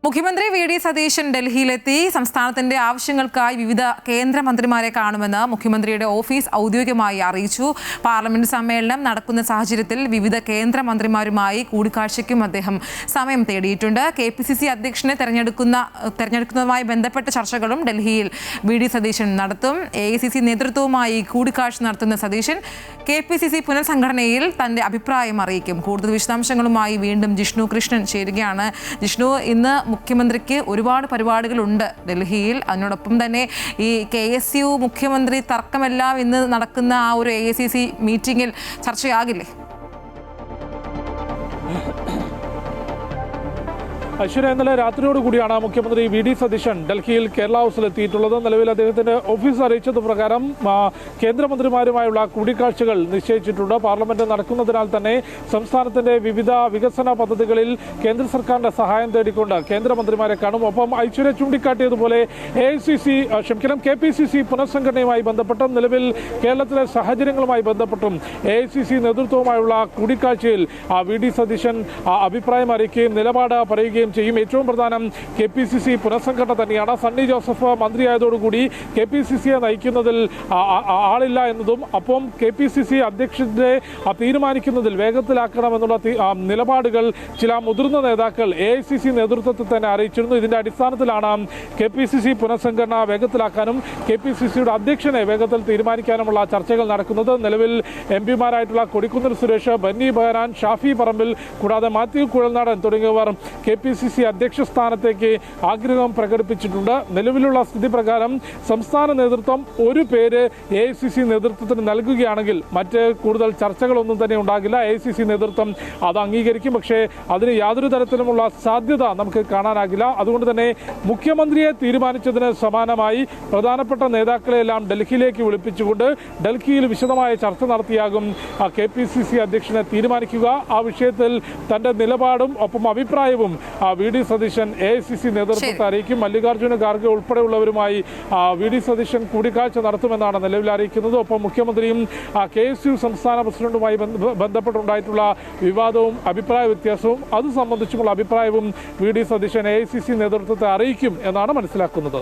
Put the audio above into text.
മുഖ്യമന്ത്രി V D Satheesan ഡൽഹിയിലെത്തി സംസ്ഥാനത്തിന്റെ ആവശ്യങ്ങൾക്കായി വിവിധ കേന്ദ്രമന്ത്രിമാരെ കാണുമെന്ന് മുഖ്യമന്ത്രിയുടെ ഓഫീസ് ഔദ്യോഗികമായി അറിയിച്ചു. പാർലമെന്റ് സമ്മേളനം നടക്കുന്ന സാഹചര്യത്തിൽ വിവിധ കേന്ദ്രമന്ത്രിമാരുമായി കൂടിക്കാഴ്ചയ്ക്കും അദ്ദേഹം സമയം തേടിയിട്ടുണ്ട്. KPCC അധ്യക്ഷനെ തെരഞ്ഞെടുക്കുന്നതുമായി ബന്ധപ്പെട്ട ചർച്ചകളും ഡൽഹിയിൽ വി ഡി സതീശൻ നടത്തും. AICC നേതൃത്വവുമായി കൂടിക്കാഴ്ച നടത്തുന്ന സതീശൻ KPCC പുനഃസംഘടനയിൽ തന്റെ അഭിപ്രായം അറിയിക്കും. കൂടുതൽ വിശദാംശങ്ങളുമായി വീണ്ടും ജിഷ്ണു കൃഷ്ണൻ ചേരുകയാണ്. ജിഷ്ണു, ഇന്ന് മുഖ്യമന്ത്രിക്ക് ഒരുപാട് പരിപാടികളുണ്ട് ഡൽഹിയിൽ. അതിനോടൊപ്പം തന്നെ ഈ KSU മുഖ്യമന്ത്രി തർക്കമെല്ലാം ഇന്ന് നടക്കുന്ന ആ ഒരു AICC മീറ്റിംഗിൽ ചർച്ചയാകില്ലേ? ഐശ്വര്യ, ഇന്നലെ രാത്രിയോടുകൂടിയാണ് മുഖ്യമന്ത്രി വി ഡി സതീശൻ ഡൽഹിയിൽ കേരള ഹൗസിൽ എത്തിയിട്ടുള്ളത്. നിലവിൽ അദ്ദേഹത്തിന്റെ ഓഫീസ് അറിയിച്ചത് പ്രകാരം കേന്ദ്രമന്ത്രിമാരുമായുള്ള കൂടിക്കാഴ്ചകൾ നിശ്ചയിച്ചിട്ടുണ്ട്. പാർലമെന്റ് നടക്കുന്നതിനാൽ തന്നെ സംസ്ഥാനത്തിന്റെ വിവിധ വികസന പദ്ധതികളിൽ കേന്ദ്ര സർക്കാരിന്റെ സഹായം തേടിക്കൊണ്ട് കേന്ദ്രമന്ത്രിമാരെ കാണും. ഒപ്പം ഐശ്വര്യ ചൂണ്ടിക്കാട്ടിയതുപോലെ KPCC പുനഃസംഘടനയുമായി ബന്ധപ്പെട്ടും നിലവിൽ കേരളത്തിലെ സാഹചര്യങ്ങളുമായി ബന്ധപ്പെട്ടും AICC നേതൃത്വവുമായുള്ള കൂടിക്കാഴ്ചയിൽ വി ഡി സതീശൻ അഭിപ്രായം അറിയിക്കുകയും നിലപാട് പറയുകയും ചെയ്യും. ഏറ്റവും പ്രധാനം KPCC പുനഃസംഘടന തന്നെയാണ്. സണ്ണി ജോസഫ് മന്ത്രിയായതോടുകൂടി KPCCയെ നയിക്കുന്നതിൽ ആളില്ല എന്നതും അപ്പം KPCC അധ്യക്ഷന്റെ തീരുമാനിക്കുന്നതിൽ വേഗത്തിലാക്കണമെന്നുള്ള നിലപാടുകൾ ചില മുതിർന്ന നേതാക്കൾ AICC നേതൃത്വത്തിൽ തന്നെ അറിയിച്ചിരുന്നു. ഇതിന്റെ അടിസ്ഥാനത്തിലാണ് KPCC പുനഃസംഘടന വേഗത്തിലാക്കാനും KPCCയുടെ അധ്യക്ഷനെ വേഗത്തിൽ തീരുമാനിക്കാനുമുള്ള ചർച്ചകൾ നടക്കുന്നത്. നിലവിൽ MP മാരായിട്ടുള്ള കൊടിക്കുന്നിൽ സുരേഷ്, ബന്നി ബഹനാൻ, ഷാഫി പറമ്പിൽ കൂടാതെ മാത്യു കുഴൽനാടൻ തുടങ്ങിയവർ KPCC അധ്യക്ഷ സ്ഥാനത്തേക്ക് ആഗ്രഹം പ്രകടിപ്പിച്ചിട്ടുണ്ട്. നിലവിലുള്ള സ്ഥിതി പ്രകാരം സംസ്ഥാന നേതൃത്വം ഒരു പേര് AICC നേതൃത്വത്തിന് നൽകുകയാണെങ്കിൽ മറ്റ് കൂടുതൽ ചർച്ചകളൊന്നും തന്നെ ഉണ്ടാകില്ല. AICC നേതൃത്വം അത് അംഗീകരിക്കും. പക്ഷേ അതിന് യാതൊരു തരത്തിലുമുള്ള സാധ്യത നമുക്ക് കാണാനാകില്ല. അതുകൊണ്ട് തന്നെ മുഖ്യമന്ത്രിയെ തീരുമാനിച്ചതിന് സമാനമായി പ്രധാനപ്പെട്ട നേതാക്കളെല്ലാം ഡൽഹിയിലേക്ക് വിളിപ്പിച്ചുകൊണ്ട് ഡൽഹിയിൽ വിശദമായ ചർച്ച നടത്തിയാകും KPCC അധ്യക്ഷനെ തീരുമാനിക്കുക. ആ വിഷയത്തിൽ തന്റെ നിലപാടും ഒപ്പം അഭിപ്രായവും വി ഡി സതീശൻ AICC നേതൃത്വത്തെ അറിയിക്കും. മല്ലികാർജ്ജുന ഖാർഗെ ഉൾപ്പെടെയുള്ളവരുമായി വി ഡി സതീശൻ കൂടിക്കാഴ്ച നടത്തുമെന്നാണ് നിലവിൽ അറിയിക്കുന്നത്. ഒപ്പം മുഖ്യമന്ത്രിയും KSU സംസ്ഥാന പ്രസിഡന്റുമായി ബന്ധപ്പെട്ടുണ്ടായിട്ടുള്ള വിവാദവും അഭിപ്രായ വ്യത്യാസവും അത് സംബന്ധിച്ചുമുള്ള അഭിപ്രായവും വി ഡി സതീശൻ AICC നേതൃത്വത്തെ അറിയിക്കും എന്നാണ് മനസ്സിലാക്കുന്നത്.